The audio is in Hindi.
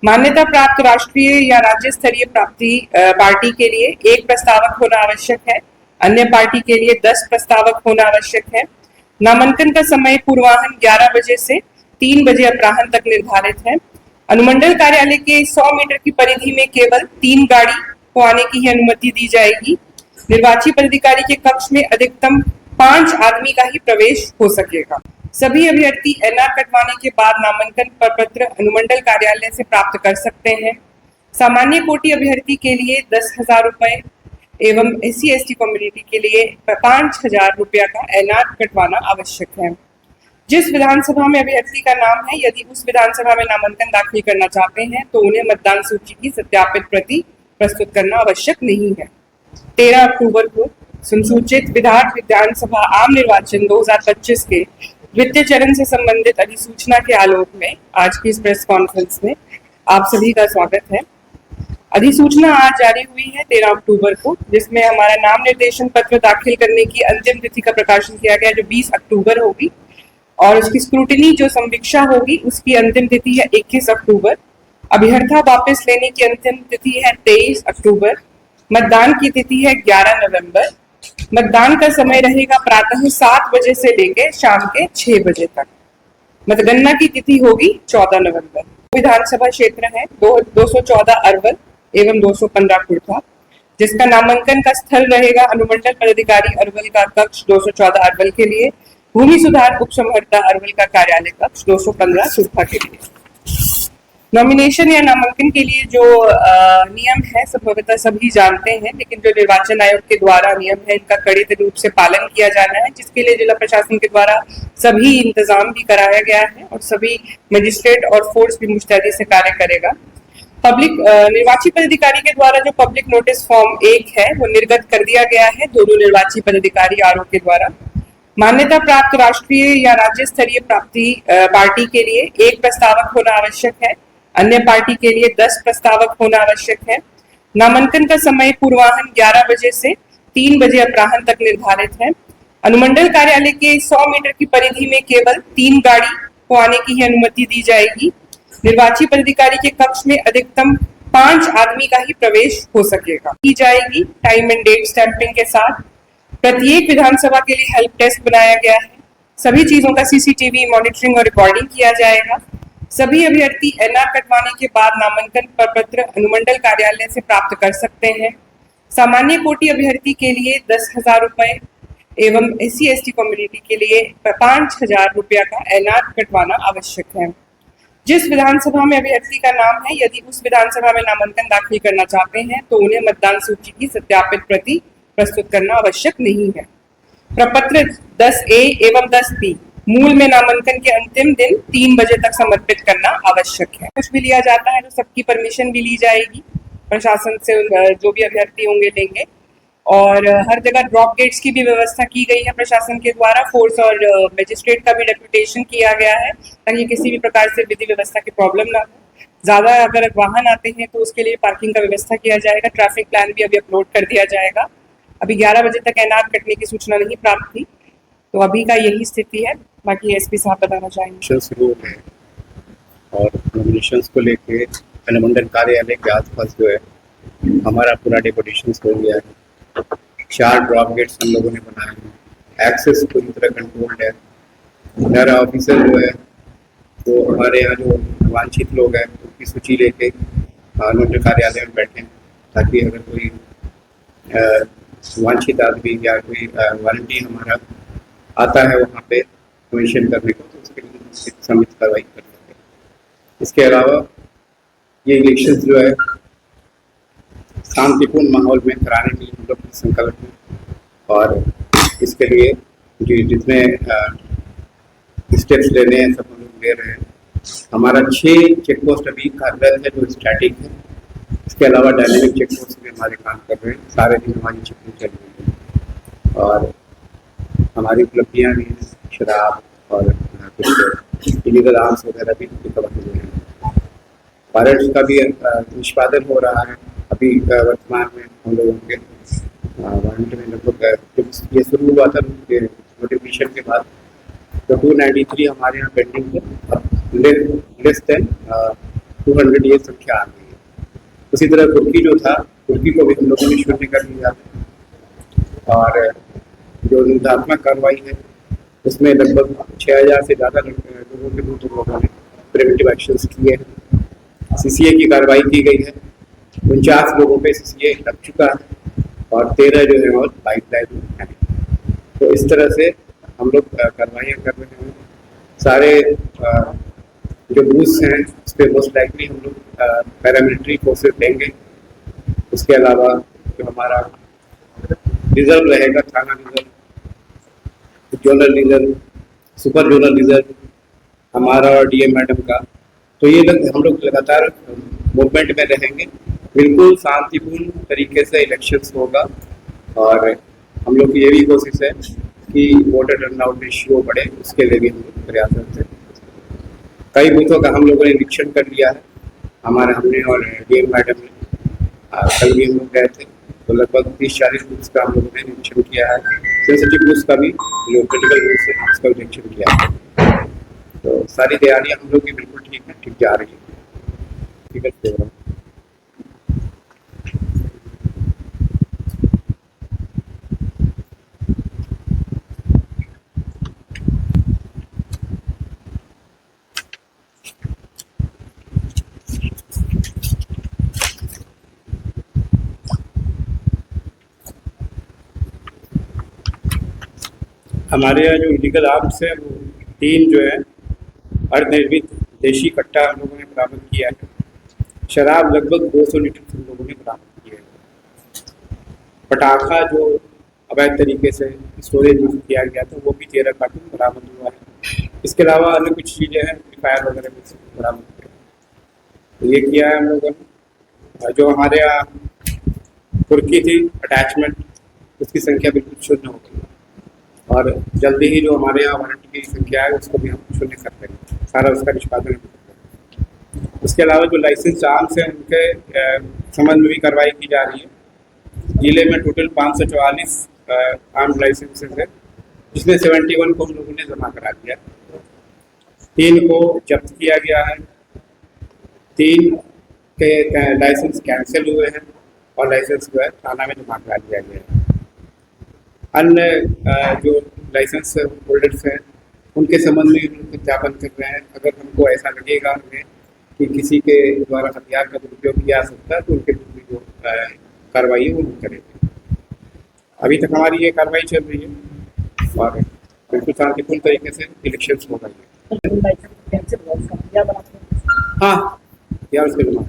मान्यता प्राप्त राष्ट्रीय या राज्य स्तरीय प्राप्ति पार्टी के लिए एक प्रस्तावक होना आवश्यक है। अन्य पार्टी के लिए 10 प्रस्तावक होना आवश्यक है। नामांकन का समय पूर्वाह्न 11 बजे से 3 बजे अपराह्न तक निर्धारित है। अनुमंडल कार्यालय के 100 मीटर की परिधि में केवल 3 गाड़ी को आने की ही अनुमति दी जाएगी। निर्वाची पदाधिकारी के कक्ष में अधिकतम 5 आदमी का ही प्रवेश हो सकेगा। सभी अभ्यर्थी एनआर कटवाने के बाद नामांकन प्रपत्र अनुमंडल कार्यालय से प्राप्त कर सकते हैं। सामान्य कोटि अभ्यर्थी के लिए 10,000 रुपए एवं SC/ST कम्युनिटी के लिए 5,000 रुपया का एनआर कटवाना आवश्यक है। जिस विधानसभा में अभ्यर्थी का नाम है, यदि उस विधानसभा में नामांकन दाखिल करना चाहते हैं तो उन्हें मतदान सूची की सत्यापित प्रति प्रस्तुत करना आवश्यक नहीं है। 13 अक्टूबर को संसूचित विधानसभा आम निर्वाचन 2025 के द्वितीय चरण से संबंधित अधिसूचना के आलोक में आज की इस प्रेस कॉन्फ्रेंस में आप सभी का स्वागत है। अधिसूचना आज जारी हुई है 13 अक्टूबर को, जिसमें हमारा नाम निर्देशन पत्र दाखिल करने की अंतिम तिथि का प्रकाशन किया गया, जो 20 अक्टूबर होगी, और उसकी स्क्रूटिनी जो समीक्षा होगी उसकी अंतिम तिथि है 21 अक्टूबर। अभ्यर्था वापस लेने की अंतिम तिथि है 23 अक्टूबर। मतदान की तिथि है 11 नवंबर। मतदान का समय रहेगा प्रातः 7 बजे से लेकर शाम के 6 बजे तक। मतगणना की तिथि होगी 14 नवंबर। विधानसभा क्षेत्र है 214 अरवल एवं 215 कुर्था, जिसका नामांकन का स्थल रहेगा अनुमंडल पदाधिकारी अरवल का कक्ष 214 अरवल के लिए, भूमि सुधार उप समहर्ता अरवल का कार्यालय कक्ष 215 कुर्था के लिए। नॉमिनेशन या नामांकन के लिए जो नियम है संभवतः सभी जानते हैं, लेकिन जो निर्वाचन आयोग के द्वारा नियम है इनका कड़े रूप से पालन किया जाना है, जिसके लिए जिला प्रशासन के द्वारा सभी इंतजाम भी कराया गया है और सभी मजिस्ट्रेट और फोर्स भी मुस्तैदी से कार्य करेगा। पब्लिक निर्वाची पदाधिकारी के द्वारा जो पब्लिक नोटिस फॉर्म 1 है वो निर्गत कर दिया गया है दोनों निर्वाची पदाधिकारी आरोप के द्वारा। मान्यता प्राप्त राष्ट्रीय या राज्य स्तरीय प्राप्ति पार्टी के लिए एक प्रस्तावक होना आवश्यक है। अन्य पार्टी के लिए 10 प्रस्तावक होना आवश्यक है। नामांकन का समय पूर्वाह्न 11 बजे से 3 बजे अपराह्न तक निर्धारित है। अनुमंडल कार्यालय के 100 मीटर की परिधि में केवल 3 गाड़ी को आने की ही अनुमति दी जाएगी। निर्वाची पदाधिकारी के कक्ष में अधिकतम 5 आदमी का ही प्रवेश हो सकेगा। की जाएगी टाइम एंड डेट स्टैंपिंग के साथ। प्रत्येक विधानसभा के लिए हेल्प डेस्क बनाया गया है। सभी चीजों का CCTV मॉनिटरिंग और रिकॉर्डिंग किया जाएगा। सभी अभ्यर्थी एनआर कटवाने के बाद नामांकन प्रपत्र अनुमंडल कार्यालय से प्राप्त कर सकते हैं। सामान्य कोटि अभ्यर्थी के लिए 10,000 रुपए एवं SC/ST कम्युनिटी के लिए 5,000 रुपया का एनआर कटवाना आवश्यक है। जिस विधानसभा में अभ्यर्थी का नाम है, यदि उस विधानसभा में नामांकन दाखिल करना चाहते हैं तो उन्हें मतदान सूची की सत्यापित प्रति प्रस्तुत करना आवश्यक नहीं है। प्रपत्र 10A एवं 10B मूल में नामांकन के अंतिम दिन 3 बजे तक समर्पित करना आवश्यक है। कुछ भी लिया जाता है तो सबकी परमिशन भी ली जाएगी, प्रशासन से जो भी अभ्यर्थी होंगे लेंगे, और हर जगह ड्रॉप गेट्स की भी व्यवस्था की गई है प्रशासन के द्वारा। फोर्स और मजिस्ट्रेट का भी डेप्यूटेशन किया गया है ताकि किसी भी प्रकार से विधि व्यवस्था की प्रॉब्लम ना हो। ज्यादा अगर वाहन आते हैं तो उसके लिए पार्किंग का व्यवस्था किया जाएगा। ट्रैफिक प्लान भी अभी अपलोड कर दिया जाएगा। अभी 11 बजे तक एनआर कटने की सूचना नहीं प्राप्त थी, तो अभी का यही स्थिति है। बाकी SP साहब बताना चाहेंगे। शुरू है और नॉमिनेशंस को लेके अनुमंडल कार्यालय के आसपास जो है हमारा पूरा डेपुटेशन हो गया है। 4 ड्रॉप गेट्स हम लोगों ने बनाए हैं। एक्सेस पूरी तरह कंट्रोल्ड है। मेरा ऑफिसर जो है तो हमारे यहाँ जो वांछित लोग हैं उनकी सूची लेके अनुमंडल कार्यालय में बैठे, ताकि अगर कोई वांछित आदमी या कोई वॉलंटियर हमारा आता है वहाँ पे कमीशन करने को, तो उसके लिए समित कार्रवाई कर सकते हैं। इसके अलावा ये इलेक्शन जो है शांतिपूर्ण माहौल में कराने के लिए हम लोग संकल्प हैं, और इसके लिए जो जितने स्टेप्स लेने हैं सब हम लोग ले रहे हैं। हमारा 6 चेक पोस्ट अभी कार्यरत है जो स्टैटिक है। इसके अलावा डायनेमिक चेक पोस्ट भी हमारे काम कर रहे हैं। सारे दिन हमारी चेकिंग चल रही है और हमारी उपलब्धियाँ भी हैं। शराब और कुछ इलीगल आर्म्स वगैरह भी रिकवर हुए हैं। वारंट्स का भी निष्पादन हो रहा है। अभी वर्तमान में हम लोगों के वारंट में लगभग ये शुरू हुआ था नोटिफिकेशन के बाद, तो 293 हमारे यहाँ पेंडिंग है। अब लेस देन 200 ये संख्या आ गई है। उसी तरह कुर्की जो था, कुर्की को भी हम लोगों ने शून्य कर दिया है। और जो निंदात्मक कार्रवाई है उसमें लगभग 6000 से ज़्यादा लोगों के विरुद्ध लोगों ने प्रिवेंटिव एक्शंस किए हैं। सीसीए की कार्रवाई की गई है, 49 लोगों पे सीसीए लग चुका है और 13 जो है और पाइपलाइन में है। तो इस तरह से हम लोग कार्रवाइयाँ कर रहे हैं। सारे जो बूथ्स हैं उस पर मोस्ट लाइकली हम लोग पैरामिलिट्री फोर्सेस देंगे। उसके अलावा जो हमारा रिजर्व रहेगा, थाना reserve, zonal reserve, super zonal reserve हमारा और डीएम मैडम का, तो ये हम लोग लगातार मूवमेंट में रहेंगे। बिल्कुल शांतिपूर्ण तरीके से इलेक्शंस होगा और हम लोग की ये भी कोशिश है कि वोटर टर्नआउट रेशियो बढ़े, उसके लिए भी हम लोग प्रयासरत हैं। कई बूथों का हम लोगों ने निरीक्षण कर लिया है, हमने और डीएम मैडम ने कल भी हम लोग गए थे, तो लगभग 30-40 बूथ्स का हम लोगों ने निरीक्षण किया है। सेंसिटिव बूथ्स का भी, जो क्रिटिकल बूथ्स है उसका भी निरीक्षण किया है। तो सारी तैयारियां हम लोग की बिल्कुल ठीक जा रही है। ठीक है। हमारे यहाँ जो इलीगल आर्म्स है वो 3 जो है अर्धनिर्मित देशी कट्टा हम लोगों ने बरामद किया है। शराब लगभग 200 लीटर हम लोगों ने बरामद किया है। पटाखा जो अवैध तरीके से स्टोरेज यूज किया गया था वो भी 13 कार्टून बरामद हुआ है। इसके अलावा अन्य कुछ चीज़ें हैं, फायर वगैरह भी बरामद किया है। तो ये किया है हम लोगों ने। जो हमारे यहाँ कुर्की थी अटैचमेंट, उसकी संख्या बिल्कुल शून्य हो गई और जल्दी ही जो हमारे यहाँ वारंट की संख्या है उसको भी हम शून्य कर देंगे, सारा उसका निष्पादन। उसके अलावा जो लाइसेंस आर्म्स हैं उनके संबंध में भी कार्रवाई की जा रही है। जिले में टोटल 544 आर्म लाइसेंसेस है, जिसमें 71 को हम लोगों ने जमा करा दिया, 3 को जब्त किया गया है, 3 के लाइसेंस कैंसिल हुए हैं और लाइसेंस जो है थाना में जमा करा दिया गया है। अन्य जो लाइसेंस होल्डर्स हैं उनके संबंध में हम सत्यापन कर रहे हैं। अगर हमको ऐसा लगेगा हमें कि किसी के द्वारा हथियार का दुरुपयोग किया जा सकता है तो उनके विरुद्ध जो कार्रवाई है वो हम करेंगे। अभी तक हमारी ये कार्रवाई चल रही है और बिल्कुल शांतिपूर्ण तरीके से इलेक्शंस हो रही है। हाँ, या उसके जमा